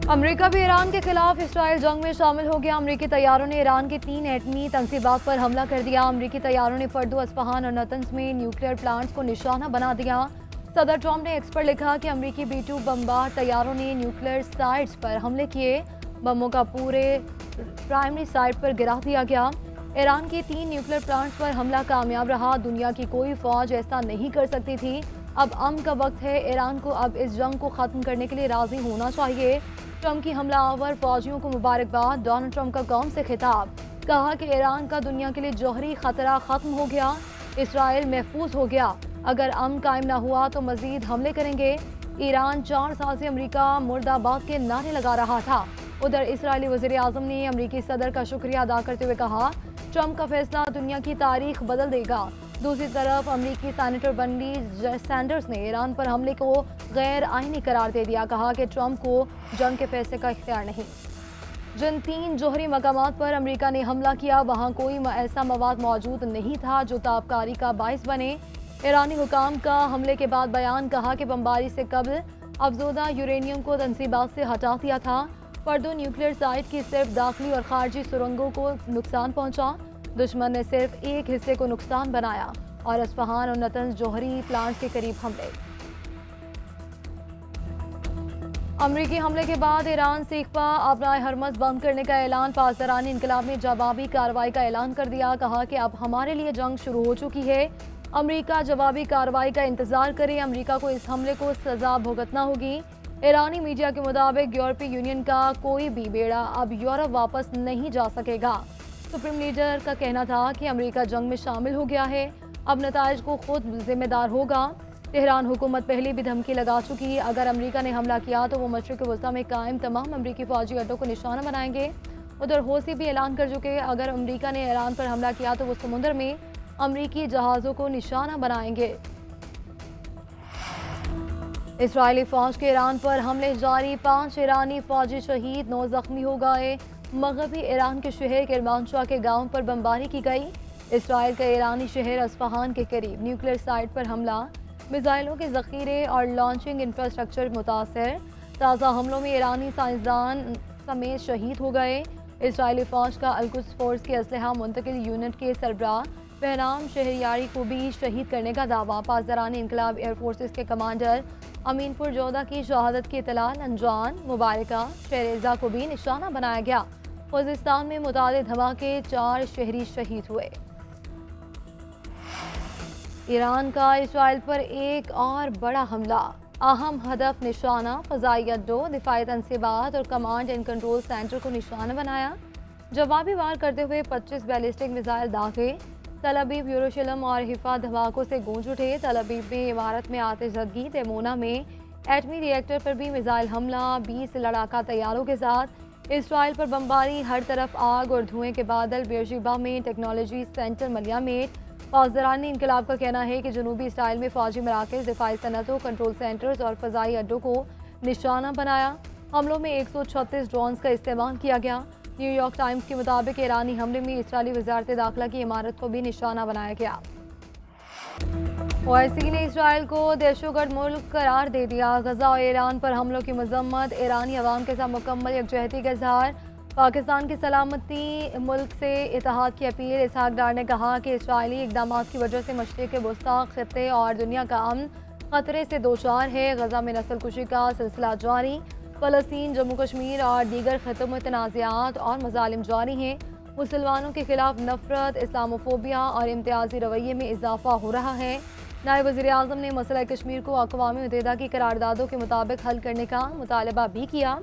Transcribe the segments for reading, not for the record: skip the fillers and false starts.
America भी Iran के खिलाफ इसराइल जंग में शामिल हो गया। अमेरिकी तैयारों ने ईरान के 3 एटमी तंसीबात पर हमला कर दिया। अमेरिकी तैयारों ने फर्दो, अस्फहान और नतंज में न्यूक्लियर प्लांट्स को निशाना बना दिया। सदर ट्रंप ने एक्स पर लिखा कि अमेरिकी B-2 बमबार तैयारों ने न्यूक्लियर साइट्स पर हमले किए। बमों का पूरे प्राइमरी साइट पर गिरा दिया गया। ईरान के 3 न्यूक्लियर प्लांट्स पर हमला कामयाब रहा। दुनिया की कोई फौज ऐसा नहीं कर सकती थी। अब अमन का वक्त है। ईरान को अब इस जंग को खत्म करने के लिए राजी होना चाहिए। ट्रंप की हमलावर फौजियों को मुबारकबाद। डोनाल्ड ट्रंप का कौम से खिताब। कहा कि ईरान का दुनिया के लिए जौहरी खतरा खत्म हो गया। इसराइल महफूज हो गया। अगर अमन कायम ना हुआ तो मजीद हमले करेंगे। ईरान 4 साल से अमेरिका मुर्दाबाद के नारे लगा रहा था। उधर इसराइली वज़ीर आज़म ने अमेरिकी सदर का शुक्रिया अदा करते हुए कहा, ट्रंप का फैसला दुनिया की तारीख बदल देगा। दूसरी तरफ अमेरिकी सेनेटर बर्नी सैंडर्स ने ईरान पर हमले को गैर आईनी करार दे दिया। कहा कि ट्रंप को जंग के फैसले का इख्तियार नहीं। जिन 3 जौहरी मकामात पर अमेरिका ने हमला किया वहां कोई ऐसा मवाद मौजूद नहीं था जो ताबकारी का बाइस बने। ईरानी हुकाम का हमले के बाद बयान। कहा कि बमबारी से कबल अफजोदा यूरेनियम को तंसीबात से हटा दिया था। फर्दो न्यूक्लियर साइट की सिर्फ दाखिली और खारजी सुरंगों को नुकसान पहुंचा। दुश्मन ने सिर्फ एक हिस्से को नुकसान बनाया और अस्फहान और नतंज जौहरी प्लांट के करीब हमले। अमेरिकी हमले के बाद ईरान सीखपा अपना हरमज बंद करने का ऐलान। पासदारानी इनकलाब ने जवाबी कार्रवाई का ऐलान कर दिया। कहा कि अब हमारे लिए जंग शुरू हो चुकी है। अमेरिका जवाबी कार्रवाई का इंतजार करे। अमेरिका को इस हमले को सजा भुगतना होगी। ईरानी मीडिया के मुताबिक यूरोपीय यूनियन का कोई भी बेड़ा अब यूरोप वापस नहीं जा सकेगा। सुप्रीम लीडर का कहना था कि अमेरिका जंग में शामिल हो गया है, अब नताइज को खुद जिम्मेदार होगा। तेहरान हुकूमत पहले भी धमकी लगा चुकी। अगर अमेरिका ने हमला किया तो वो मशरिक़ वस्ता में कायम तमाम अमेरिकी फौजी अड्डों को निशाना बनाएंगे। उधर हौसी भी ऐलान कर चुके अगर अमेरिका ने ईरान पर हमला किया तो वो समुद्र में अमेरिकी जहाज़ों को निशाना बनाएंगे। इसराइली फौज के ईरान पर हमले जारी। 5 ईरानी फौजी शहीद, 9 जख्मी हो गए। मगरबी ईरान के शहर किरमानशाह के गांव पर बमबारी की गई। इसराइल का ईरानी शहर अस्फहान के करीब न्यूक्लियर साइट पर हमला। मिसाइलों के जखीरे और लॉन्चिंग इंफ्रास्ट्रक्चर मुतासर। ताज़ा हमलों में ईरानी साइंसदान समेत शहीद हो गए। इसराइली फौज का अल-कुद्स फोर्स के असलहा मुंतकिल यूनिट के सरबराह बहराम शहरियारी को भी शहीद करने का दावा। पासदारानी इनकलाब एयर फोर्सेस के कमांडर अमीनपुर जोधा की शहादत की इतला। नंजान, मुबारका, शेरेजा को भी निशाना बनाया गया। खुज़िस्तान में मुतादिद धमाके, 4 शहरी शहीद हुए। ईरान का इसराइल पर एक और बड़ा हमला। अहम हदफ निशाना फ़ज़ाई अड्डों, दिफाई तंसीबात और कमांड एंड कंट्रोल सेंटर को निशाना बनाया। जवाबी वार करते हुए 25 बैलिस्टिक मिसाइल दागे। तल अबीब, यरूशलेम और हिफा धमाकों से गूंज उठे। तल अबीब में इमारत में आतिशज़दगी, तेमोना में एटमी रिएक्टर पर भी मिसाइल हमला। 20 लड़ाका तैयारों के साथ इसराइल पर बमबारी। हर तरफ आग और धुएं के बादल। बेरशिबा में टेक्नोलॉजी सेंटर मलियामेट। पासदारानी इनकलाब का कहना है कि जनूबी इसराइल में फौजी मराकज़, दिफाई सनतों, कंट्रोल सेंटर्स और फ़ज़ाई अड्डों को निशाना बनाया। हमलों में 136 ड्रोन्स का इस्तेमाल किया गया। न्यूयॉर्क टाइम्स के मुताबिक ईरानी हमले में इसराइली वज़ारत दाखिला की इमारत को भी निशाना बनाया गया। OIC ने इसराइल को दहशतगर्द मुल्क करार दे दिया। गजा और ईरान पर हमलों की मजम्मत। ईरानी अवाम के साथ मुकम्मल यकजहती का इजहार। पाकिस्तान की सलामती मुल्क से इत्तेहाद की अपील। इसहाक डार ने कहा कि इसराइली इक़दाम की वजह से मशरिक़ वस्ता खित्ते और दुनिया का अमन खतरे से दोचार है। गजा में नस्ल कुशी का सिलसिला जारी। फ़लस्तीन, जम्मू कश्मीर और दीगर खित्तों में तनाज़ात और मज़ालिम जारी हैं। मुसलमानों के खिलाफ नफरत, इस्लामोफोबिया और इम्तियाजी रवैये में इजाफा हो रहा है। नायब वज़ीर आज़म ने मसला कश्मीर को अक़वाम मुत्तहिदा की करारदादों के मुताबिक हल करने का मुतालबा भी किया।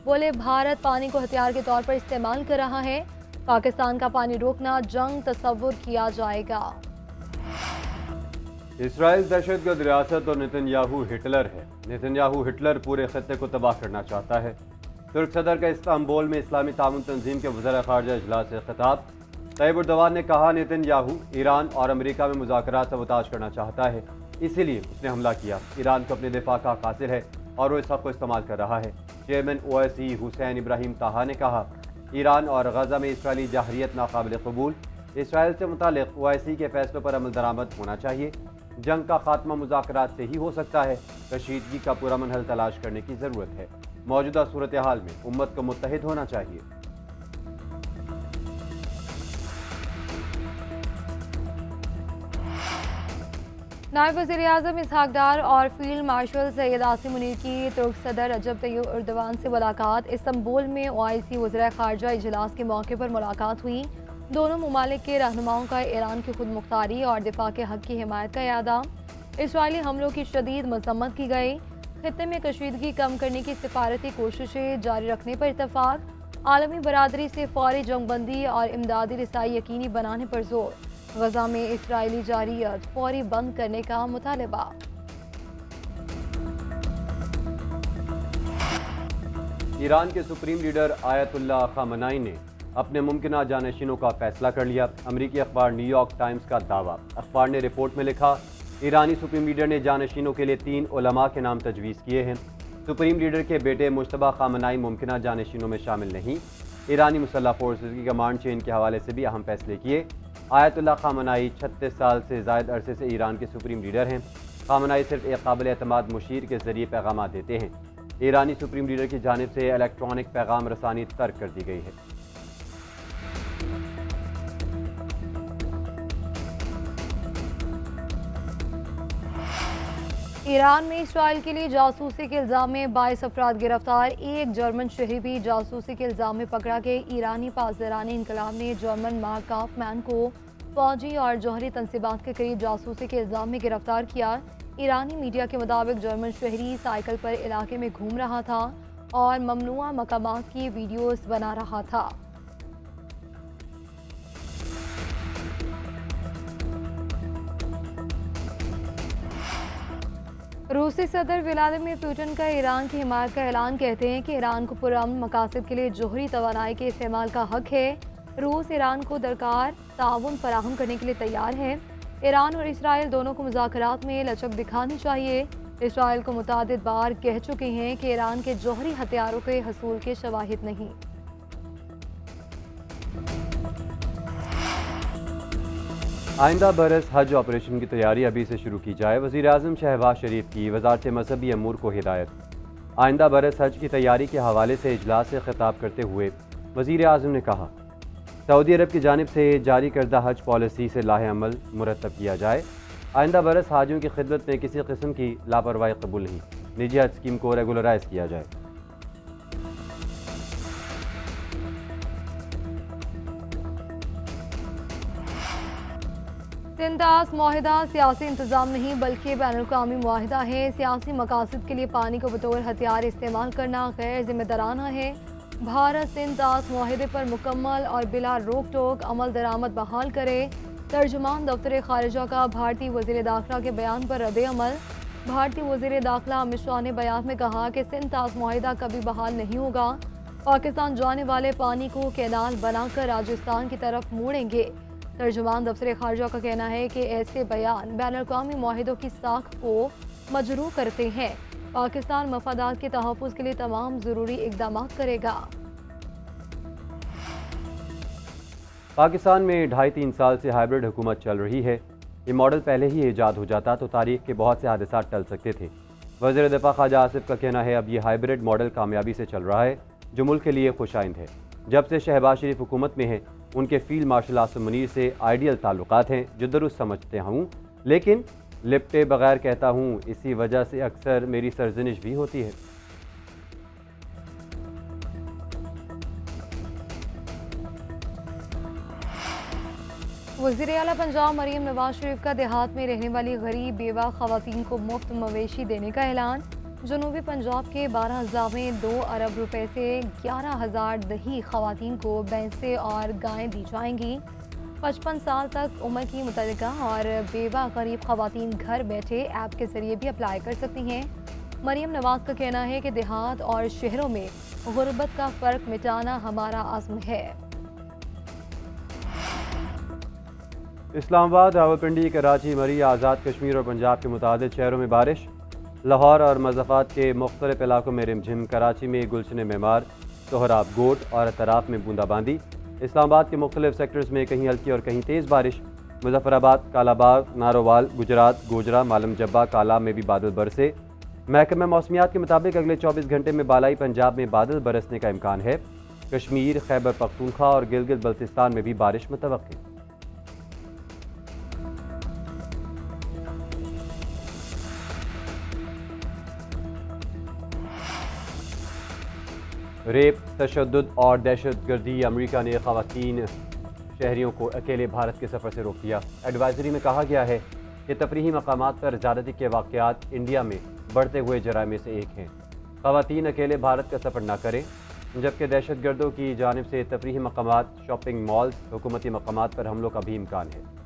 बोले, भारत पानी को हथियार के तौर पर इस्तेमाल कर रहा है। पाकिस्तान का पानी रोकना जंग तस्वुर किया जाएगा। इसराइल दहशतगर्द रियासत और नेतन्याहू हिटलर है। नेतन्याहू हिटलर पूरे खत्ते को तबाह करना चाहता है। तुर्क सदर का इस्तांबुल में इस्लामी ताउन तंजीम के वज़ीर ख़ारजा इजलास से खिताब। तैयब एर्दोग़ान ने कहा, नेतन्याहू ईरान और अमेरिका में मुज़ाकरात सबूताज करना चाहता है, इसीलिए उसने हमला किया। ईरान को अपने दिफा का कासिर है और वो इस हक़ को इस्तेमाल कर रहा है। चेयरमैन OIC हुसैन इब्राहिम ताहा ने कहा, ईरान और गजा में इसराइली जाहरियत नाकाबिल कबूल। इसराइल से मुतालिक OIC के फैसलों पर अमल दरामद होना चाहिए। जंग का खात्मा मुज़ाकरात से ही हो सकता है। कशीदगी का पुरअमन हल तलाश करने की ज़रूरत है। मौजूदा सूरत हाल में उम्मत को मुत्तहिद होना चाहिए। नायब वज़ीर-ए-आज़म इसहाक डार और फील्ड मार्शल सैयद आसिम मुनीर की तुर्क सदर रजब तैयब एर्दोगान से मुलाकात। इस्तांबुल में ओआईसी वज़ीर ख़ारजा इजलास के मौके पर मुलाकात हुई। दोनों ममालिक के रहनुमाओं का ईरान की खुद मुख्तारी और दिफा के हक की हिमायत का यादा। इसराइली हमलों की शदीद मजम्मत की गई। खित्ते में कशीदगी कम करने की सिफारती कोशिशें जारी रखने पर इत्तफाक। आलमी बरादरी से फौरी जंगबंदी और इमदादी रसाई यकीनी बनाने पर जोर। गजा में इसराइली जारियत फौरी बंद करने का मुतालबा। ईरान के सुप्रीम लीडर आयतुल्लाह खामनाई ने अपने मुमकिन जानशीनों का फैसला कर लिया। अमरीकी अखबार न्यूयॉर्क टाइम्स का दावा। अखबार ने रिपोर्ट में लिखा, ईरानी सुप्रीम लीडर ने जानशीनों के लिए 3 उलमा के नाम तजवीज़ किए हैं। सुप्रीम लीडर के बेटे मुश्तबा खामनाई मुमकिन जानशीनों में शामिल नहीं। ईरानी मुसल्लह फोर्सेज की कमांड चेन के हवाले से भी अहम फैसले किए। आयतुल्लाह खामनाई 36 साल से ज़ायद अरसे से ईरान के सुप्रीम लीडर हैं। खामनाई सिर्फ एक काबिल एतमाद मुशीर के ज़रिए पैगाम देते हैं। ईरानी सुप्रीम लीडर की जानिब से इलेक्ट्रॉनिक पैगाम रसानी तर्क कर दी गई है। ईरान में इसराइल के लिए जासूसी के इल्ज़ाम में 22 अफराद गिरफ्तार। एक जर्मन शहरी भी जासूसी के इल्ज़ाम में पकड़ा गया। ईरानी पासदारानी इनकलाब ने जर्मन मार्क काफमैन को फौजी और जौहरी तनसीबात के करीब जासूसी के इल्ज़ाम में गिरफ्तार किया। ईरानी मीडिया के मुताबिक जर्मन शहरी साइकिल पर इलाके में घूम रहा था और ममनुआ मकामात की वीडियोस बना रहा था। रूसी सदर व्लादिमीर पुतिन का ईरान की हिमायत का ऐलान। कहते हैं कि ईरान को पुरअमन मकासद के लिए जोहरी तवानाई के इस्तेमाल का हक है। रूस ईरान को दरकार ताउन फराहम करने के लिए तैयार है। ईरान और इसराइल दोनों को मुज़ाकरात में लचक दिखानी चाहिए। इसराइल को मुतादिद बार कह चुके हैं कि ईरान के जोहरी हथियारों के हसूल के शवाहिद नहीं। आइंदा बरस हज ऑपरेशन की तैयारी अभी से शुरू की जाए। वज़ीर आज़म शहबाज शरीफ की वज़ारत मज़हबी अमूर को हिदायत। आइंदा बरस हज की तैयारी के हवाले से इजलास से खिताब करते हुए वज़ीर आज़म ने कहा, सऊदी अरब की जानिब से जारी करदा हज पॉलिसी से लाहे अमल मुरतब किया जाए। आइंदा बरस हाजियों की खिदमत में किसी किस्म की लापरवाही कबूल नहीं। निजी हज स्कीम को रेगुलराइज किया जाए। सिंधास मुआहिदा सियासी इंतजाम नहीं बल्कि बैनुल-अक़वामी मुआहिदा है। सियासी मकासद के लिए पानी को बतौर हथियार इस्तेमाल करना गैर जिम्मेदाराना है। भारत सिंधास मुआहिदे पर मुकम्मल और बिला रोक टोक अमल दरामद बहाल करे। तर्जुमान दफ्तर खारिजा का भारतीय वज़ीर दाखिला के बयान पर रद्द अमल। भारतीय वज़ीर दाखिला अमित शाह ने बयान में कहा कि सिंधास मुआहिदा कभी बहाल नहीं होगा। पाकिस्तान जाने वाले पानी को कैनाल बनाकर राजस्थान की तरफ मोड़ेंगे। तर्जुमान दफ्तर खारजा का कहना है कि ऐसे बयान बैनुल-अक़वामी मुआहिदों की साख को मजरूह करते हैं। पाकिस्तान मफादात के तहफ़्फ़ुज़ के लिए तमाम ज़रूरी इक़दाम करेगा। पाकिस्तान में 2.5-3 साल से हाइब्रिड हुकूमत चल रही है। ये मॉडल पहले ही ईजाद हो जाता तो तारीख के बहुत से हादसा टल सकते थे। वज़ीर दिफ़ा ख्वाजा आसिफ का कहना है, अब ये हाइब्रिड मॉडल कामयाबी से चल रहा है, जो मुल्क के लिए खुशाइंद है। जब से शहबाज शरीफ हुकूमत में है, उनके फील्ड मार्शल आसिम मुनीर से आइडियल ताल्लुकात हैं, जो दुरुस्त समझते हूँ, लेकिन लिपटे बगैर कहता हूँ। इसी वजह से अक्सर मेरी सरजनिश भी होती है। वज़ीर आला पंजाब मरीम नवाज शरीफ का देहात में रहने वाली गरीब बेवा खवातीन को मुफ्त मवेशी देने का ऐलान। जनूबी पंजाब के 12 अज़ला में 2 अरब रुपए से 11,000 दही खवातीन को भैंसें और गायें दी जाएंगी। 55 साल तक उम्र की मुतल्लिका और बेवा गरीब खवातीन घर बैठे ऐप के जरिए भी अप्लाई कर सकती हैं। मरीम नवाज का कहना है कि देहात और शहरों में गुर्बत का फ़र्क मिटाना हमारा आज़म है। इस्लामाबाद, रावलपिंडी, कराची, मरी, आज़ाद कश्मीर और पंजाब के मुतादिद शहरों में बारिश। लाहौर और मज़ाफ़ात के मुख्तलिफ इलाकों में रिमझिम। कराची में गुलशन मेमार, सोहराब, गोट और अतराफ में बूंदाबांदी। इस्लामाबाद के मुख्तलिफ सेक्टर्स में कहीं हल्की और कहीं तेज़ बारिश। मुजफ्फराबाद, कालाबाग, नारोवाल, गुजरात, गोजरा, मालम जब्बा, काला में भी बादल बरसे। महकमा मौसमियात के मुताबिक अगले 24 घंटे में बालाई पंजाब में बादल बरसने का इम्कान है। कश्मीर, खैबर पख्तूनख्वा और गिलगित बल्तिस्तान में भी बारिश मुतवक्किल। रेप, तशद्दुद और दहशतगर्दी। अमेरिका ने ख़वातीन शहरियों को अकेले भारत के सफ़र से रोक दिया। एडवाइजरी में कहा गया है कि तफरीही मकामात पर ज़्यादती के वाक़यात इंडिया में बढ़ते हुए जराइम में से एक हैं। ख़वातीन अकेले भारत का सफ़र न करें, जबकि दहशतगर्दों की जानिब से तफरीही मकामात, शॉपिंग मॉल्स, हुकूमती मकामात पर हमलों का भी इम्कान है।